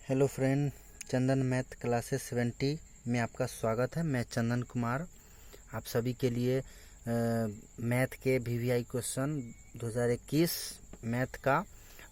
Hello friend, चंदन math classes 70 में आपका स्वागत है। मैं चंदन कुमार आप सभी के लिए मैथ के वीवीआई क्वेश्चन 2021 मैथ का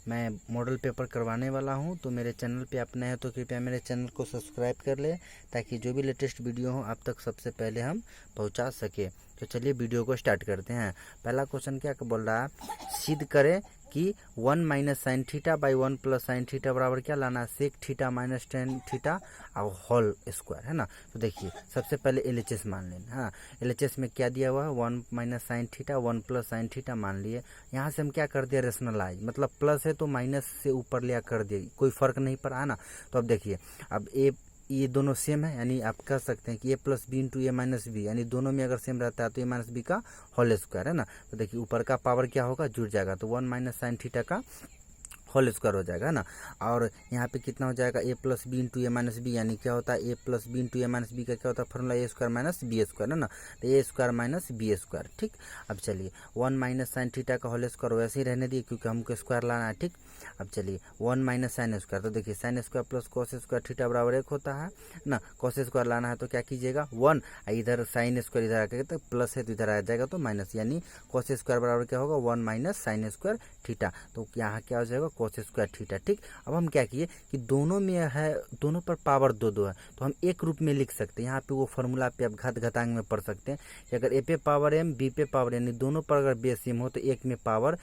मैं मॉडल पेपर करवाने वाला हूं। तो मेरे चैनल पे आप नए हैं तो कृपया मेरे चैनल को सब्सक्राइब कर ले, ताकि जो भी लेटेस्ट वीडियो हो आप तक सबसे पहले हम पहुंचा सके। तो चलिए वीडियो को स्टार्ट करते हैं। पहला क्वेश्चन क्या बोल रहा है, सिद्ध करें कि 1 minus sine theta by 1 plus sine theta बराबर क्या लाना है, sec theta minus tan theta और होल स्क्वायर, है ना। तो देखिए सबसे पहले एलएचएस मान लें। हाँ, एलएचएस में क्या दिया हुआ है, 1 minus sine theta 1 plus sine theta मान लिए। यहाँ से हम क्या कर दिया, रेशनलाइज, मतलब प्लस है तो माइनस से ऊपर लिया कर दिया, कोई फर्क नहीं पड़ा, है ना। तो अब देखिए, अब ये दोनों सेम है, यानी आप कह सकते हैं कि ए प्लस बी इंटू ए माइनस बी, यानी दोनों में अगर सेम रहता है तो ए माइनस बी का होल स्क्वायर, है ना। तो देखिए ऊपर का पावर क्या होगा, जुड़ जाएगा, तो 1 माइनस साइन थीटा का होल स्क्वायर हो जाएगा, है ना। और यहाँ पे कितना हो जाएगा, ए प्लस बी इंटू ए माइनस बी, यानी क्या होता है, ए प्लस बी इंटू ए माइनस बी का क्या होता है फॉर्मूला, ए स्क्वायर माइनस बी स्क्वायर, है ना। तो ए स्क्वायर माइनस बी स्क्वायर, ठीक। अब चलिए 1 माइनस साइन थीटा का होल स्क्वायर वैसे ही रहने दिए, क्योंकि हमको स्क्वायर लाना है, ठीक। अब चलिए 1 माइनस साइन स्क्वायर, तो देखिए sine square plus cos square theta बराबर 1 होता है ना। कॉस स्क्वायर लाना है तो क्या कीजिएगा 1, इधर साइन स्क्वायर इधर आकर तो प्लस है तो इधर आ जाएगा तो माइनस, यानी कॉस स्क्वायर बराबर क्या होगा 1 माइनस साइन स्क्वायर थीटा। तो यहाँ क्या हो जाएगा कॉस स्क्वायर थीटा, ठीक। अब हम क्या किए कि दोनों में है, दोनों पर पावर दो दो है, तो हम एक रूप में लिख सकते हैं। यहाँ पे वो फॉर्मूला पे आप घात घातांक में पढ़ सकते हैं कि अगर ए पे पावर एम बी पे पावर, यानी दोनों पर अगर बेस सेम हो तो एक में पावर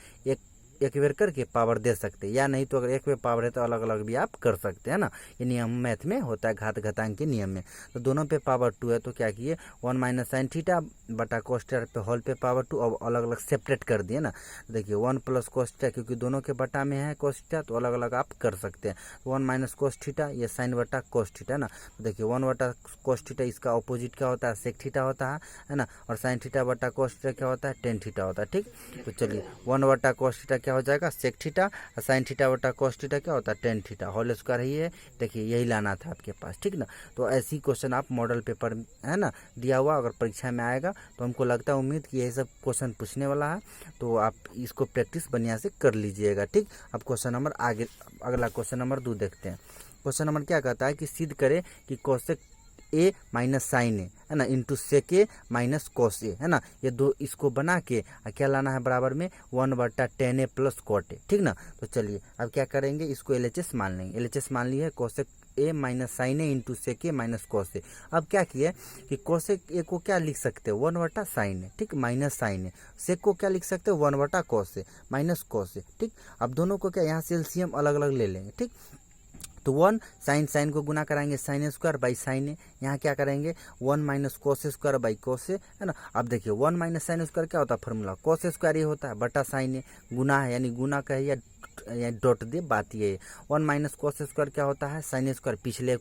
एक बेर करके पावर दे सकते हैं, या नहीं तो अगर एक में पावर है तो अलग अलग भी आप कर सकते हैं ना। ये नियम मैथ में होता है, घात घातांक के नियम में। तो दोनों पे पावर 2 है तो क्या किए 1 माइनस साइन थीटा बटा कोस थीटा पे होल पे पावर 2, अब अलग अलग सेपरेट कर दिए ना। देखिए 1 प्लस कोस थीटा, क्योंकि दोनों के बटा में है कोस थीटा तो अलग अलग आप कर सकते हैं। 1 माइनस कोस थीटा, ये साइन बटा कोस थीटा ना। तो देखिए 1 बटा कोस थीटा, इसका ऑपोजिट क्या होता है, सेक थीटा होता है ना। और साइन थीटा बटा कोस थीटा क्या होता है, टेन थीटा होता है, ठीक। तो चलिए 1 बटा कोस थीटा क्या हो जाएगा, सेक थीटा, और साइन थीटा बटा कोस थीटा क्या होता है, टेन थीटा, होल स्क्वायर ही है। देखिए यही लाना था आपके पास, ठीक ना। तो ऐसी क्वेश्चन आप मॉडल पेपर है ना दिया हुआ, अगर परीक्षा में आएगा तो हमको लगता है उम्मीद कि यही सब क्वेश्चन पूछने वाला है, तो आप इसको प्रैक्टिस बढ़िया से कर लीजिएगा, ठीक। अब क्वेश्चन नंबर आगे, अगला क्वेश्चन नंबर 2 देखते हैं। क्वेश्चन नंबर क्या कहता है कि सिद्ध करे कि कोसेक ए माइनस साइन ए, है ना, into sec A minus cos A, है ना। ये दो इसको बना के क्या लाना है बराबर में 1 बटा ten A plus cot A, ठीक ना। तो चलिए अब क्या करेंगे, इसको एलएचएस मान लेंगे। एलएचएस मान लिए cosec A minus sine A into sec A minus cos A. अब क्या किया कि कोसेक ए को क्या लिख सकते हैं 1 बटा साइन ए, ठीक, माइनस साइन ए। सेक को क्या लिख सकते हैं 1 बटा कोस ए माइनस कोस ए, ठीक। अब दोनों को क्या यहाँ से एलसीएम अलग अलग ले लेंगे, ठीक। तो 1 साइन को गुना कराएंगे sine square by sine A, यहाँ क्या करेंगे 1 minus cos square by cos A, है ना। अब देखिए 1 माइनस साइन स्क्वायर क्या होता है फॉर्मूला, कोस स्क्वायर ये होता है बटा साइन ए, गुना है यानी गुना का है या डॉट दे, बात ये है। 1 माइनस कोस स्क्वायर क्या होता है साइन स्क्वायर, पिछले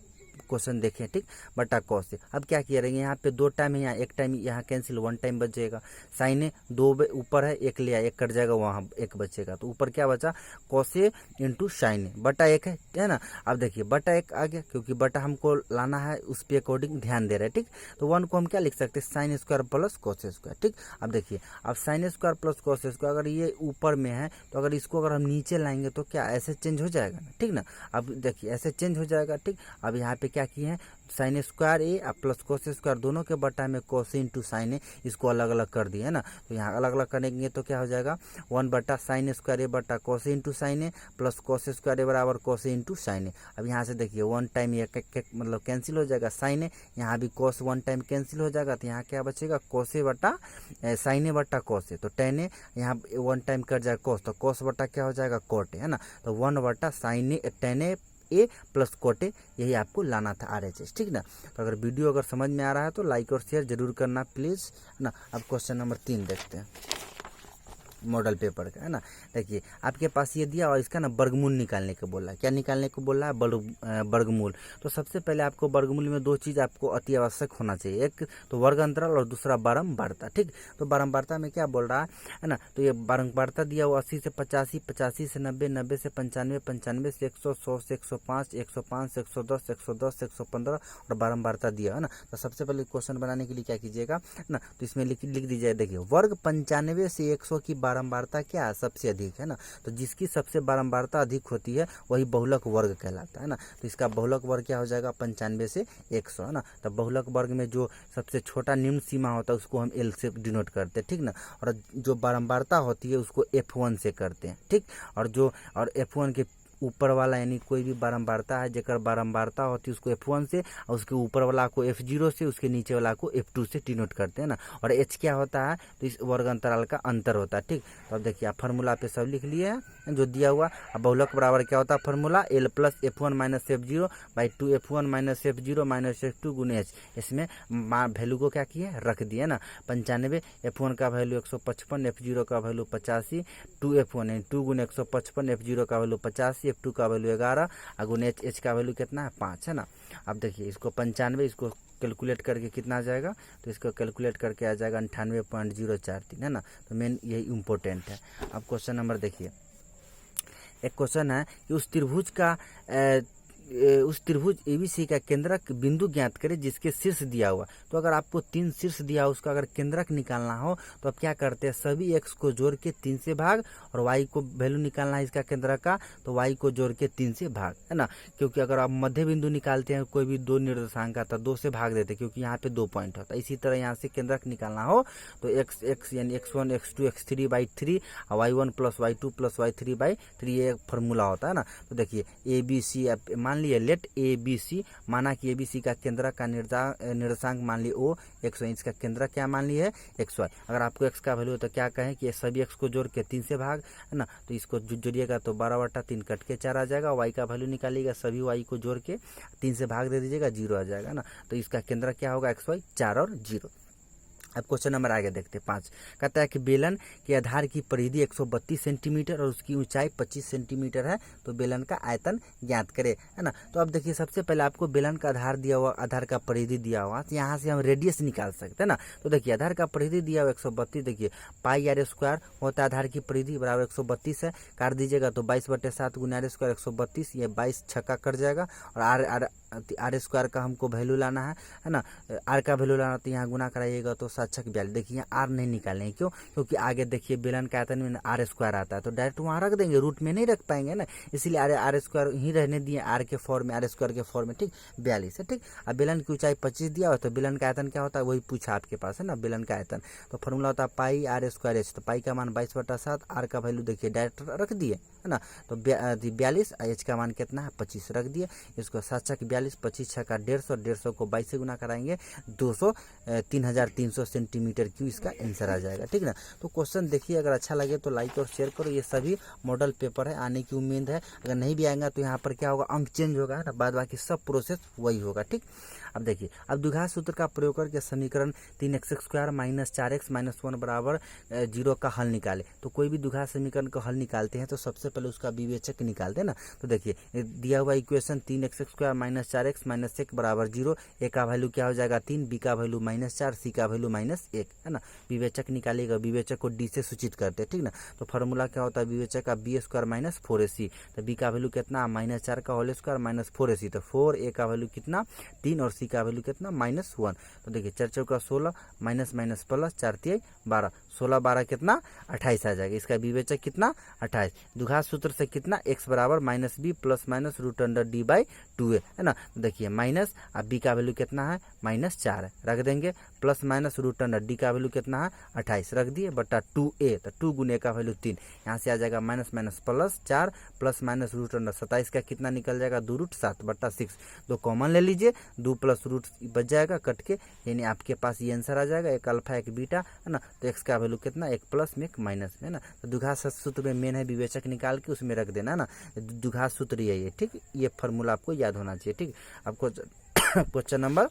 क्वेश्चन देखें, ठीक, बटा कॉस से। अब क्या किया रहेंगे, यहाँ पे 2 टाइम है, यहाँ 1 टाइम, यहाँ कैंसिल 1 टाइम बच जाएगा। साइन है 2 ऊपर है, 1 लिया 1 कट जाएगा, वहाँ 1 बचेगा, तो ऊपर क्या बचा कॉस ए इंटू साइन बटा 1 है ना। अब देखिए बटा 1 आ गया, क्योंकि बटा हमको लाना है उस पे अकॉर्डिंग ध्यान दे रहे हैं, ठीक। तो 1 को हम क्या लिख सकते हैं sine square plus cos square, ठीक। अब देखिए अब sine square plus cos square अगर ये ऊपर में है तो अगर इसको अगर हम नीचे लाएंगे तो क्या ऐसे चेंज हो जाएगा ना, ठीक ना। अब देखिए ऐसे चेंज हो जाएगा, ठीक। अब यहाँ पे क्या किए हैं साइन स्क्वायर ए प्लस कोस स्क्वायर, दोनों के बटा में कोस इंटू साइन ए, इसको अलग अलग कर दिए, है ना। तो यहाँ अलग अलग करेंगे तो क्या हो जाएगा 1 बटा साइन स्क्वायर ए बटा कोस इंटू साइन ए प्लस कोस स्क्वायर ए बराबर कोस इंटू साइन ए। अब यहाँ से देखिए 1 टाइम ये मतलब कैंसिल हो जाएगा साइन ए, यहाँ भी कोस 1 टाइम कैंसिल हो जाएगा, तो यहाँ क्या बचेगा कोस ए बटा साइन ए बटा कोस ए, तो टेन ए, यहाँ 1 टाइम कट जाएगा कोस, तो कोस बटा क्या हो जाएगा कोट ए, है ना। तो 1 बटा साइन ए टेन ए प्लस कोटे, यही आपको लाना था आरएचएस, ठीक ना। तो अगर वीडियो अगर समझ में आ रहा है तो लाइक और शेयर जरूर करना प्लीज़, है ना। अब क्वेश्चन नंबर 3 देखते हैं मॉडल पेपर का, है ना। देखिए आपके पास ये दिया और इसका ना वर्गमूल निकालने को बोला है। क्या निकालने को बोला है, वर्गमूल। तो सबसे पहले आपको वर्गमूल में 2 चीज़ आपको अति आवश्यक होना चाहिए, एक तो वर्ग अंतराल और दूसरा बारंबारता, ठीक। तो बारंबारता में क्या बोल रहा है ना, तो ये बारंबारता दिया वो 80 से 85, 85 से 90, 90 से 95, 95 से 100, 100 से 105, 105 से 110, 110 से 115 और बारंबारता दिया, है ना। तो सबसे पहले क्वेश्चन बनाने के लिए क्या कीजिएगा ना, तो इसमें लिख दीजिए, देखिए वर्ग 95 से 100 की बारंबारता क्या है, सबसे अधिक है ना। तो जिसकी सबसे बारंबारता अधिक होती है वही बहुलक वर्ग कहलाता है ना। तो इसका बहुलक वर्ग क्या हो जाएगा, 95 से 100 है ना। तो बहुलक वर्ग में जो सबसे छोटा निम्न सीमा होता है उसको हम एल से डिनोट करते हैं, ठीक ना। और जो बारंबारता होती है उसको F1 से करते हैं, ठीक। और F1 के ऊपर वाला यानी कोई भी बारंबारता है जेकर बारंबारता होती है उसको F1 से, और उसके ऊपर वाला को F0 से, उसके नीचे वाला को F2 से डिनोट करते हैं ना। और H क्या होता है, तो इस वर्ग अंतराल का अंतर होता है, ठीक। तो अब देखिए आप फार्मूला पे सब लिख लिए हैं जो दिया हुआ। अब बहुलक बराबर क्या होता है formula, L plus F1 minus F0 by 2F1 minus F0 minus F2 गुने H। इसमें वैल्यू को क्या किए, रख दिए ना। 95, F1 का वैल्यू 155, F0 का वैल्यू 85, 2F1 यानी 2 गुने 155, F0 का वैल्यू 85, F2 का वैल्यू 11 और गुने H का वैल्यू कितना है 5 है ना। अब देखिए इसको 95 इसको कैलकुलेट करके कितना आ जाएगा, तो इसको कैलकुलेट करके आ जाएगा 98.043 है ना। तो मेन यही इम्पोर्टेंट है। अब क्वेश्चन नंबर देखिए, एक क्वेश्चन है कि उस त्रिभुज ABC का केंद्रक बिंदु ज्ञात करें जिसके शीर्ष दिया हुआ। तो अगर आपको 3 शीर्ष दिया हो उसका अगर केंद्रक निकालना हो तो आप क्या करते हैं, सभी x को जोड़ के 3 से भाग, और y को वैल्यू निकालना है इसका केंद्रक का, तो y को जोड़ के 3 से भाग है ना। क्योंकि अगर आप मध्य बिंदु निकालते हैं कोई भी 2 निर्देशांक का तो 2 से भाग देते क्योंकि यहाँ पे 2 पॉइंट होता है। इसी तरह यहाँ से केंद्रक निकालना हो तो x यानी x1 x2 x3 बाई 3 और y1 plus y2 plus y3 by 3 ये फॉर्मूला होता है ना। तो देखिए ABC मान लिए लेट ABC, माना कि ABC का केंद्र का निर्देशांक मान लिए O x, इसका केंद्र क्या मान लिए है XY। अगर आपको x का वैल्यू तो क्या कहें कि सभी x को जोड़ के 3 से भाग है ना। तो इसको जोड़िएगा तो 12/3 कट के 4 आ जाएगा। y का वैल्यू निकालिएगा, सभी y को जोड़ के 3 से भाग दे दीजिएगा, 0 आ जाएगा ना। तो इसका केंद्र क्या होगा XY, 4 और 0। अब क्वेश्चन नंबर आगे देखते हैं 5। कहता है कि बेलन के आधार की परिधि 132 सेंटीमीटर और उसकी ऊंचाई 25 सेंटीमीटर है, तो बेलन का आयतन ज्ञात करें है ना। तो अब देखिए सबसे पहले आपको बेलन का आधार दिया हुआ, आधार का परिधि दिया हुआ, तो यहाँ से हम रेडियस निकाल सकते हैं ना। तो देखिए आधार का परिधि दिया हुआ 132, देखिए पाई आर स्क्वायर होता है आधार की परिधि बराबर 132 है, काट दीजिएगा तो 22/7 गुना आर स्क्वायर 132, ये 22 छक्का कट जाएगा। और आर स्क्वायर का हमको वैल्यू लाना है ना। आर का वैल्यू लाना तो यहाँ गुना कराइएगा तो 7×42। देखिए यहाँ आर नहीं निकालेंगे, क्यों, क्योंकि आगे देखिए बेलन का आयतन में आर स्क्वायर आता है तो डायरेक्ट वहाँ रख देंगे, रूट में नहीं रख पाएंगे ना, इसलिए आर स्क्वायर ही रहने दिए आर के फॉर्म में, आर स्क्वायर के फॉर्म में, ठीक 42 है, ठीक। अब बेलन की ऊंचाई 25 दिया हो तो बेलन का आयतन क्या होता है वही पूछा आपके पास है ना, बेलन का आयतन। तो फॉर्मूला होता है पाई आर स्क्वायर एच, तो पाई का मान 22/7, आर का वैल्यू देखिए डायरेक्ट रख दिए है ना। तो 42, एच का मान कितना है 25 रख दिए। इसको 7×42, 25 छक्का 150, 150 को 22 से गुना कराएंगे 3300 सेंटीमीटर क्यूब इसका आंसर आ जाएगा, ठीक ना। तो क्वेश्चन देखिए, अगर अच्छा लगे तो लाइक और शेयर करो। ये सभी मॉडल पेपर है, आने की उम्मीद है। अगर नहीं भी आएगा तो यहाँ पर क्या होगा, अंक चेंज होगा ना, बाद बाकी सब प्रोसेस वही होगा, ठीक। अब देखिए, अब द्विघात सूत्र का प्रयोग करके समीकरण 3x² माइनस 4x माइनस 1 बराबर 0 का हल निकाले। तो कोई भी द्विघात समीकरण का हल निकालते हैं तो सबसे पहले उसका विवेचक निकालते हैं ना। तो देखिए दिया हुआ equation 3x² minus 4x minus 1 बराबर 0, ए का वैल्यू क्या हो जाएगा 3, बी का वैल्यू -4, सी का वैल्यू -1 है ना। विवेचक निकालिएगा, विवेचक को डी से सूचित करते हैं, ठीक ना। तो फॉर्मूला क्या होता है विवेचक का b² माइनस 4ac, तो बी का वैल्यू कितना -4 का होल स्क्वायर माइनस 4ac, तो 4, ए का वैल्यू कितना 3 और सी का वैल्यू कितना -1। तो देखिए 4 चौका 16 माइनस माइनस प्लस 4 तिहाई 12, 16 12 कितना 28 आ जाएगा। इसका विवेचक कितना 28। द्विघात सूत्र से कितना x बराबर -b प्लस माइनस √d/2a है ना। देखिए माइनस, अब b का वैल्यू कितना है -4 है, रख देंगे, प्लस माइनस √d का वैल्यू कितना है 28 रख दिए, बटा 2a, तो 2 गुने का वैल्यू 3, यहाँ से आ जाएगा minus minus plus 4 plus minus √27 का कितना निकल जाएगा 2√7/6। 2 कॉमन ले लीजिए, 2 प्लस रूट बच जाएगा कट के, यानी आपके पास ये आंसर आ जाएगा, एक अल्फा एक बीटा है ना। तो x का वैल्यू कितना, एक प्लस में एक माइनस में है ना। तो द्विघात सूत्र में मेन है विवेचक निकाल के उसमें रख देना है ना। द्विघात सूत्र यही है, ठीक। ये फार्मूला आपको याद होना चाहिए, ठीक। आपको क्वेश्चन नंबर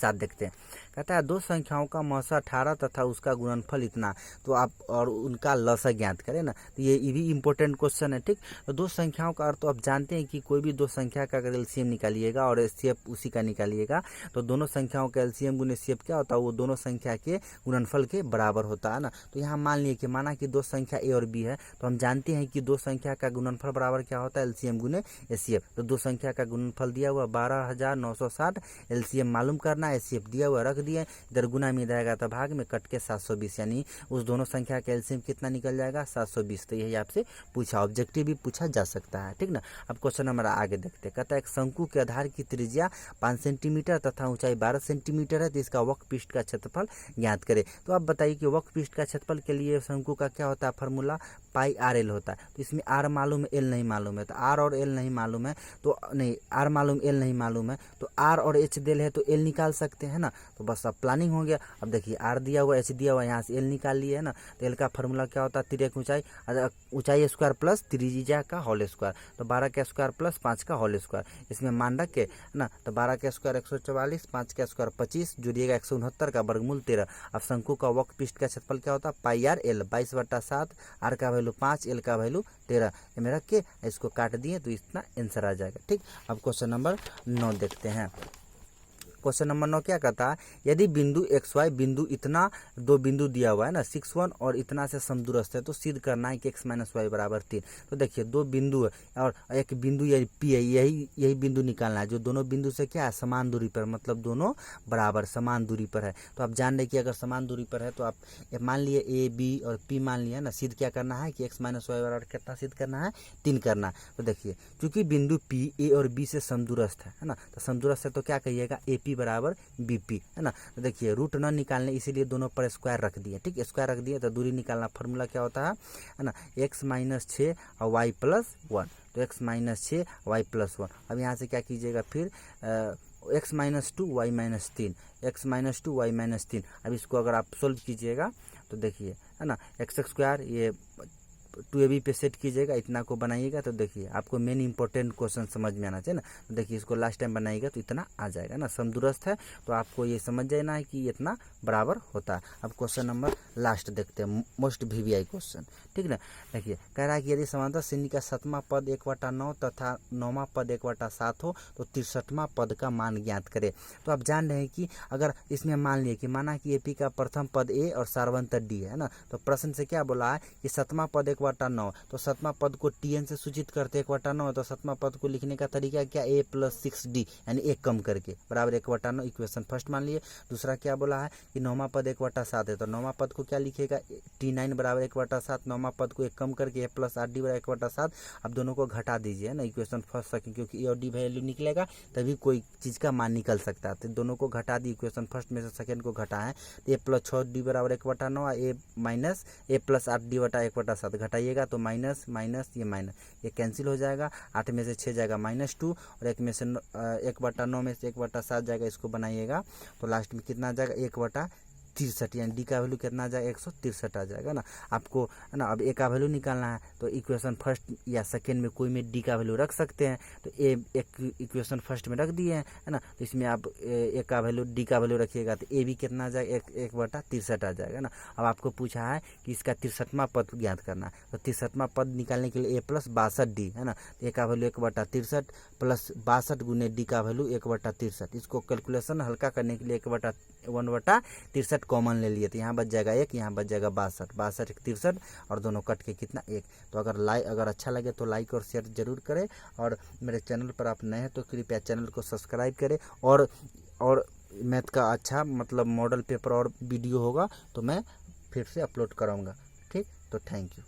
7 देखते हैं। कहता है दो संख्याओं का मौसा 18 तथा उसका गुणनफल इतना, तो आप और उनका लसा ज्ञात करें ना। तो ये भी इम्पोर्टेंट क्वेश्चन है, ठीक। तो दो संख्याओं का अर्थ तो आप जानते हैं कि कोई भी दो संख्या का अगर एलसीएम निकालिएगा और एचसीएफ उसी का निकालिएगा तो दोनों संख्याओं का एलसीएम गुने एचसीएफ क्या होता है, वो दोनों संख्या के गुणनफल के बराबर होता है ना। तो यहाँ मान लिए कि माना कि दो संख्या ए और बी है, तो हम जानते हैं कि दो संख्या का गुणनफल बराबर क्या होता है एलसीएम गुने एचसीएफ। तो दो संख्या का गुणनफल दिया हुआ 12,960, एलसीएम मालूम करना है, एचसीएफ दिया हुआ रख दिए, इधर गुना में इधर आएगा तो भाग में, कट के 720, यानी उस दोनों संख्या का एलसीएम कितना निकल जाएगा 720। तो यही आपसे पूछा, ऑब्जेक्टिव भी पूछा जा सकता है, ठीक ना। अब क्वेश्चन नंबर आगे देखते हैं। कहता है एक शंकु के आधार की त्रिज्या 5 सेंटीमीटर तथा ऊंचाई 12 सेंटीमीटर है, तो इसका वक्र पृष्ठ का क्षेत्रफल ज्ञात करें। तो आप बताइए कि वक्र पृष्ठ का क्षेत्रफल के लिए शंकु का क्या होता है फॉर्मूला, पाई आर एल होता है। तो इसमें आर मालूम है, एल नहीं मालूम है, तो आर और एल नहीं मालूम है, तो नहीं आर मालूम, एल नहीं मालूम है, तो आर और एच दिल है तो एल निकाल सकते हैं ना। तो बस अब प्लानिंग हो गया। अब देखिए आर दिया हुआ, एच दिया हुआ, यहाँ से एल निकाल लिए है ना। तो एल का फॉर्मूला क्या होता है, तिर्यक ऊंचाई, ऊंचाई स्क्वायर प्लस त्रिज्या का होल स्क्वायर, तो 12 का स्क्वायर प्लस 5 का होल स्क्वायर, इसमें मान रख के है ना। तो 12 का स्क्वायर 144, 5 का स्क्वायर 25, जुड़िएगा 169 का वर्गमूल 13। अब शंकु का वक्र पृष्ठ का क्षेत्रफल क्या होता है, पाई आर एल, 22/7, आर का वैल्यू 5, एल का वैल्यू 13, में रख के इसको काट दिए तो इतना आंसर आ जाएगा, ठीक। अब क्वेश्चन नंबर 9 देखते हैं। क्वेश्चन नंबर 9 क्या कहता है, यदि बिंदु एक्स वाई, बिंदु इतना दो बिंदु दिया हुआ है ना 6, 1 और इतना से समदूरस्थ है, तो सिद्ध करना है कि x - y बराबर 3। तो देखिए दो बिंदु है और एक बिंदु यही पी है, यही बिंदु निकालना है, जो दोनों बिंदु से क्या है समान दूरी पर, मतलब दोनों बराबर समान दूरी पर है। तो आप जान रहे कि अगर समान दूरी पर है तो आप मान लिए ए बी और पी मान लिया ना, सिद्ध क्या करना है कि x - y बराबर कितना सिद्ध करना है, 3 करना है। तो देखिए चूंकि बिंदु पी ए और बी से समदूरस्थ है ना, तो समदूरस्थ है तो क्या कहिएगा ए पी बराबर बीपी, है ना। तो देखिए रूट न निकालने इसीलिए दोनों पर स्क्वायर रख दिए, ठीक, स्क्वायर रख दिए तो दूरी निकालना फॉर्मूला क्या होता है ना, x - 6 और y + 1, तो x - 6 y + 1। अब यहाँ से क्या कीजिएगा फिर x - 2 y - 3, x - 2 y - 3। अब इसको अगर आप सोल्व कीजिएगा तो देखिए है ना, x² ये 2ab पे सेट कीजिएगा, इतना को बनाइएगा तो देखिए आपको मेन इंपॉर्टेंट क्वेश्चन समझ में आना चाहिए ना। तो देखिए इसको लास्ट टाइम बनाइएगा तो इतना आ जाएगा ना, समदूरस्थ है तो आपको ये समझ जाना है कि इतना बराबर होता है। अब क्वेश्चन नंबर लास्ट देखते हैं, मोस्ट वीवीआई क्वेश्चन, ठीक ना। देखिए कह रहा है कि यदि समांतर श्रेणी का 7वां पद 1/9 तथा 9वां पद 1/7 हो तो 63वां पद का मान ज्ञात करें। तो आप जान रहे हैं कि अगर इसमें मान लिए कि माना कि एपी का प्रथम पद ए और सारवंतर डी है ना, तो प्रश्न से क्या बोला है कि 7वां पद 1/9, तो 7वां पद को टीएन से सूचित करते 1/9, तो 7वां पद को लिखने का तरीका क्या, a + 6d, यानी एक कम करके बराबर 1/9, इक्वेशन फर्स्ट मान लिए। दूसरा क्या बोला है कि 9वां पद 1/7 है, तो 9वां पद को क्या लिखेगा, t9 बराबर 1/7, 9वां पद को एक कम करके a + 8d बराबर 1/7। अब दोनों को घटा दीजिए ना, इक्वेशन फर्स्ट सेकंड, क्योंकि ए और डी वैल्यू निकलेगा तभी कोई चीज़ का मान निकल सकता है। तो दोनों को घटा दी, इक्वेशन फर्स्ट में से सेकंड को घटा है, तो a + 6d बराबर 1/9, a + 8d बटा 1/7 घटाइएगा तो माइनस माइनस ये कैंसिल हो जाएगा, 8 में से 6 जाएगा -2 और 1 में से 1/9 में से 1/7 जाएगा, इसको बनाइएगा तो लास्ट में कितना आ जाएगा 1/63, यानी डी का वैल्यू कितना आ जाएगा 163 आ जाएगा ना। आपको है ना अब ए का वैल्यू निकालना है, तो इक्वेशन फर्स्ट या सेकेंड में कोई में डी का वैल्यू रख सकते हैं, तो ए एक इक्वेशन फर्स्ट में रख दिए हैं है ना, तो इसमें आप ए का वैल्यू डी का वैल्यू रखिएगा तो ए भी कितना आ जाएगा 1/63 आ जाएगा ना। अब आपको पूछा है कि इसका 63वां पद ज्ञात करना है, तो 63वां पद निकालने के लिए a + 62d है ना, तो ए का वैल्यू 1/63 प्लस 62 गुने डी का वैल्यू 1/63। इसको कैलकुलेशन हल्का करने के लिए 1/63 कॉमन ले लिए, तो यहाँ बच जाएगा 1, यहाँ बच जाएगा 62, 62 63 और दोनों कट के कितना 1। तो अगर अच्छा लगे तो लाइक और शेयर जरूर करें, और मेरे चैनल पर आप नए हैं तो कृपया चैनल को सब्सक्राइब करें, और मैथ का अच्छा मतलब मॉडल पेपर और वीडियो होगा तो मैं फिर से अपलोड कराऊंगा, ठीक। तो थैंक यू।